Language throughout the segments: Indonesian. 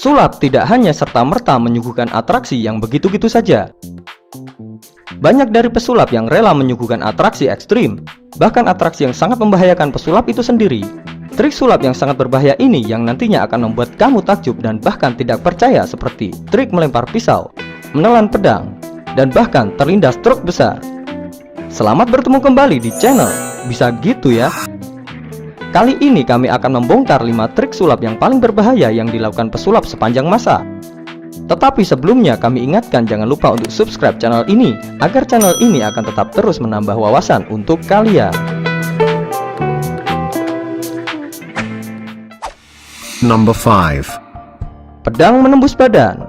Sulap tidak hanya serta-merta menyuguhkan atraksi yang begitu-gitu saja. Banyak dari pesulap yang rela menyuguhkan atraksi ekstrim, bahkan atraksi yang sangat membahayakan pesulap itu sendiri. Trik sulap yang sangat berbahaya ini yang nantinya akan membuat kamu takjub dan bahkan tidak percaya, seperti trik melempar pisau, menelan pedang, dan bahkan terlindas truk besar. Selamat bertemu kembali di channel Bisa Gitu Ya. Kali ini kami akan membongkar 5 trik sulap yang paling berbahaya yang dilakukan pesulap sepanjang masa. Tetapi sebelumnya kami ingatkan jangan lupa untuk subscribe channel ini, agar channel ini akan tetap terus menambah wawasan untuk kalian. Number 5. Pedang menembus badan.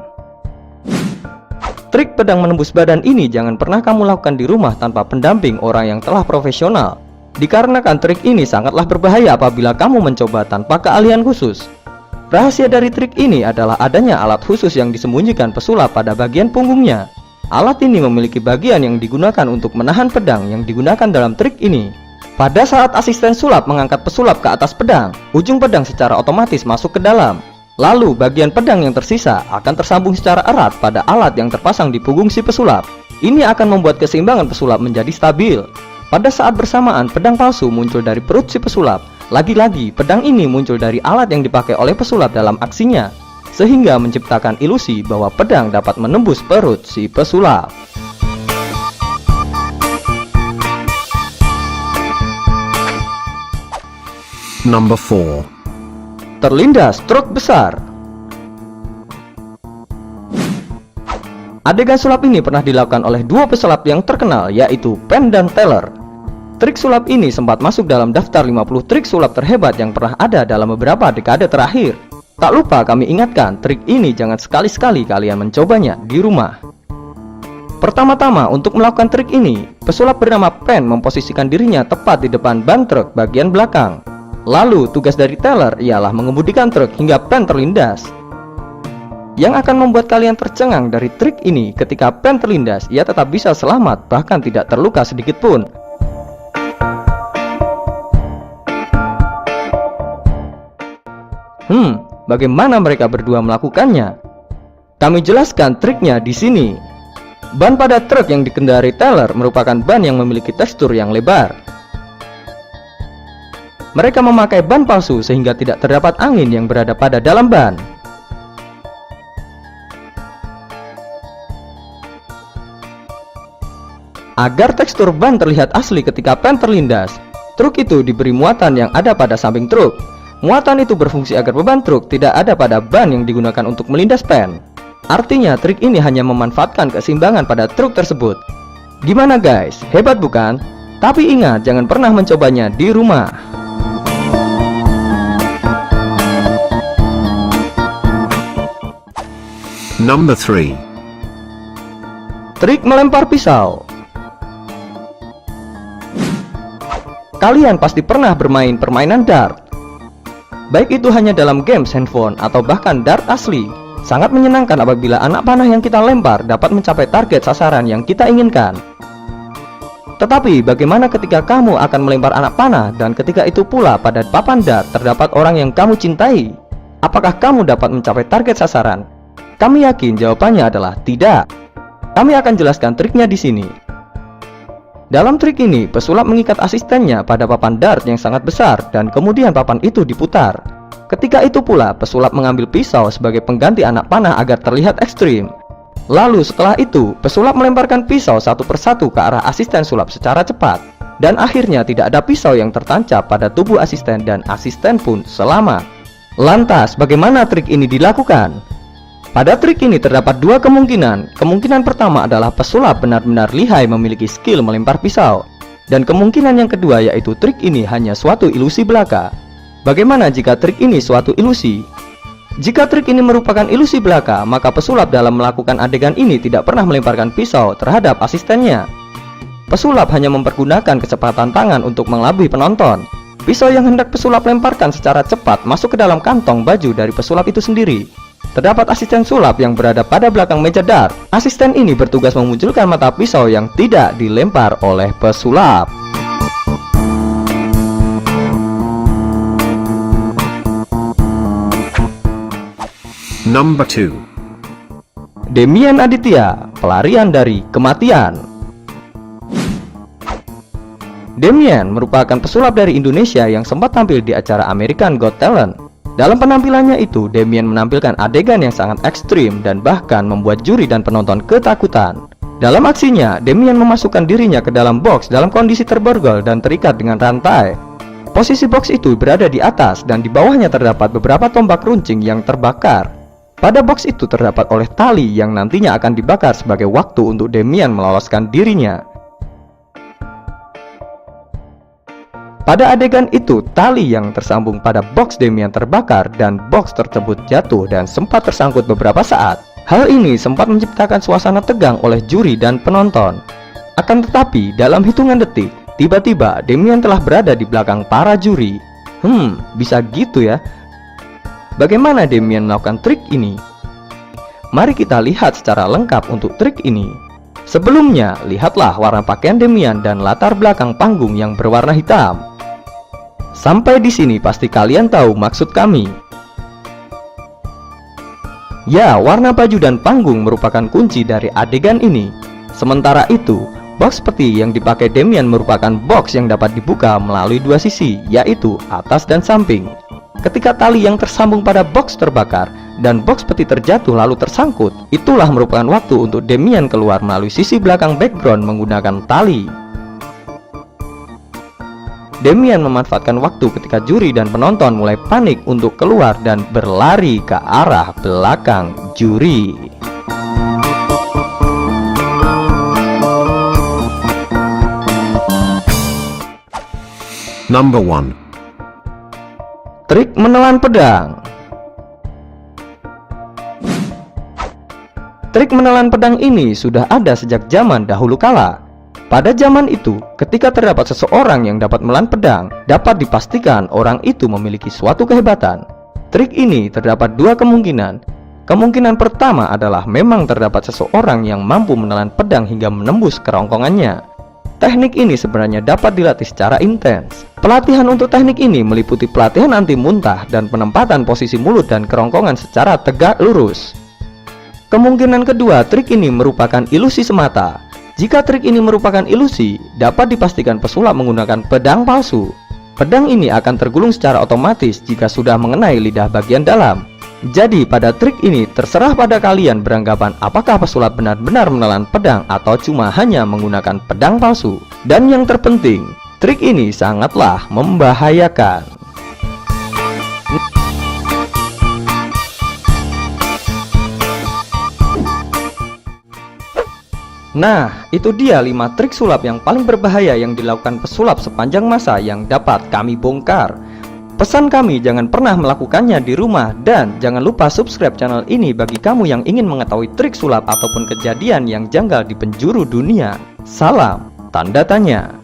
Trik pedang menembus badan ini jangan pernah kamu lakukan di rumah tanpa pendamping orang yang telah profesional. Dikarenakan trik ini sangatlah berbahaya apabila kamu mencoba tanpa keahlian khusus. Rahasia dari trik ini adalah adanya alat khusus yang disembunyikan pesulap pada bagian punggungnya. Alat ini memiliki bagian yang digunakan untuk menahan pedang yang digunakan dalam trik ini. Pada saat asisten sulap mengangkat pesulap ke atas pedang, ujung pedang secara otomatis masuk ke dalam. Lalu bagian pedang yang tersisa akan tersambung secara erat pada alat yang terpasang di punggung si pesulap. Ini akan membuat keseimbangan pesulap menjadi stabil. Pada saat bersamaan pedang palsu muncul dari perut si pesulap. Lagi-lagi pedang ini muncul dari alat yang dipakai oleh pesulap dalam aksinya, sehingga menciptakan ilusi bahwa pedang dapat menembus perut si pesulap. Number 4. Terlindas truk besar. Adegan sulap ini pernah dilakukan oleh dua pesulap yang terkenal, yaitu Penn dan Teller. Trik sulap ini sempat masuk dalam daftar 50 trik sulap terhebat yang pernah ada dalam beberapa dekade terakhir. Tak lupa kami ingatkan, trik ini jangan sekali-sekali kalian mencobanya di rumah. Pertama-tama untuk melakukan trik ini, pesulap bernama Penn memposisikan dirinya tepat di depan ban truk bagian belakang. Lalu tugas dari Teller ialah mengemudikan truk hingga Penn terlindas. Yang akan membuat kalian tercengang dari trik ini, ketika Penn terlindas, ia tetap bisa selamat bahkan tidak terluka sedikit pun. Bagaimana mereka berdua melakukannya? Kami jelaskan triknya di sini. Ban pada truk yang dikendarai Teller merupakan ban yang memiliki tekstur yang lebar. Mereka memakai ban palsu sehingga tidak terdapat angin yang berada pada dalam ban. Agar tekstur ban terlihat asli ketika Penn terlindas, truk itu diberi muatan yang ada pada samping truk. Muatan itu berfungsi agar beban truk tidak ada pada ban yang digunakan untuk melindas Penn. Artinya trik ini hanya memanfaatkan keseimbangan pada truk tersebut. Gimana guys? Hebat bukan? Tapi ingat, jangan pernah mencobanya di rumah. Number 3. Trik melempar pisau. Kalian pasti pernah bermain permainan dart. Baik itu hanya dalam games handphone atau bahkan dart asli. Sangat menyenangkan apabila anak panah yang kita lempar dapat mencapai target sasaran yang kita inginkan. Tetapi bagaimana ketika kamu akan melempar anak panah dan ketika itu pula pada papan dart terdapat orang yang kamu cintai? Apakah kamu dapat mencapai target sasaran? Kami yakin jawabannya adalah tidak. Kami akan jelaskan triknya di sini. Dalam trik ini, pesulap mengikat asistennya pada papan dart yang sangat besar dan kemudian papan itu diputar. Ketika itu pula, pesulap mengambil pisau sebagai pengganti anak panah agar terlihat ekstrim. Lalu setelah itu, pesulap melemparkan pisau satu persatu ke arah asisten sulap secara cepat. Dan akhirnya tidak ada pisau yang tertancap pada tubuh asisten dan asisten pun selamat. Lantas, bagaimana trik ini dilakukan? Pada trik ini terdapat dua kemungkinan. Kemungkinan pertama adalah pesulap benar-benar lihai memiliki skill melempar pisau. Dan kemungkinan yang kedua yaitu trik ini hanya suatu ilusi belaka. Bagaimana jika trik ini suatu ilusi? Jika trik ini merupakan ilusi belaka, maka pesulap dalam melakukan adegan ini tidak pernah melemparkan pisau terhadap asistennya. Pesulap hanya mempergunakan kecepatan tangan untuk mengelabui penonton. Pisau yang hendak pesulap lemparkan secara cepat masuk ke dalam kantong baju dari pesulap itu sendiri. Terdapat asisten sulap yang berada pada belakang meja dart. Asisten ini bertugas memunculkan mata pisau yang tidak dilempar oleh pesulap. Number 2. Demian Aditya, pelarian dari kematian. Demian merupakan pesulap dari Indonesia yang sempat tampil di acara American Got Talent. Dalam penampilannya itu, Demian menampilkan adegan yang sangat ekstrim dan bahkan membuat juri dan penonton ketakutan. Dalam aksinya, Demian memasukkan dirinya ke dalam box dalam kondisi terborgol dan terikat dengan rantai. Posisi box itu berada di atas dan di bawahnya terdapat beberapa tombak runcing yang terbakar. Pada box itu terdapat oleh tali yang nantinya akan dibakar sebagai waktu untuk Demian meloloskan dirinya. Pada adegan itu, tali yang tersambung pada box Demian terbakar dan box tersebut jatuh dan sempat tersangkut beberapa saat. Hal ini sempat menciptakan suasana tegang oleh juri dan penonton. Akan tetapi, dalam hitungan detik, tiba-tiba Demian telah berada di belakang para juri. Bisa gitu ya? Bagaimana Demian melakukan trik ini? Mari kita lihat secara lengkap untuk trik ini. Sebelumnya, lihatlah warna pakaian Demian dan latar belakang panggung yang berwarna hitam. Sampai di sini pasti kalian tahu maksud kami. Ya, warna baju dan panggung merupakan kunci dari adegan ini. Sementara itu, box peti yang dipakai Demian merupakan box yang dapat dibuka melalui dua sisi, yaitu atas dan samping. Ketika tali yang tersambung pada box terbakar dan box peti terjatuh lalu tersangkut, itulah merupakan waktu untuk Demian keluar melalui sisi belakang background menggunakan tali. Demian memanfaatkan waktu ketika juri dan penonton mulai panik untuk keluar dan berlari ke arah belakang juri. Number 1. Trik menelan pedang. Trik menelan pedang ini sudah ada sejak zaman dahulu kala. Pada zaman itu, ketika terdapat seseorang yang dapat menelan pedang, dapat dipastikan orang itu memiliki suatu kehebatan. Trik ini terdapat dua kemungkinan. Kemungkinan pertama adalah memang terdapat seseorang yang mampu menelan pedang hingga menembus kerongkongannya. Teknik ini sebenarnya dapat dilatih secara intens. Pelatihan untuk teknik ini meliputi pelatihan anti muntah dan penempatan posisi mulut dan kerongkongan secara tegak lurus. Kemungkinan kedua, trik ini merupakan ilusi semata. Jika trik ini merupakan ilusi, dapat dipastikan pesulap menggunakan pedang palsu. Pedang ini akan tergulung secara otomatis jika sudah mengenai lidah bagian dalam. Jadi pada trik ini terserah pada kalian beranggapan apakah pesulap benar-benar menelan pedang atau cuma hanya menggunakan pedang palsu. Dan yang terpenting, trik ini sangatlah membahayakan. Nah, itu dia 5 trik sulap yang paling berbahaya yang dilakukan pesulap sepanjang masa yang dapat kami bongkar. Pesan kami, jangan pernah melakukannya di rumah dan jangan lupa subscribe channel ini bagi kamu yang ingin mengetahui trik sulap ataupun kejadian yang janggal di penjuru dunia. Salam tanda tanya.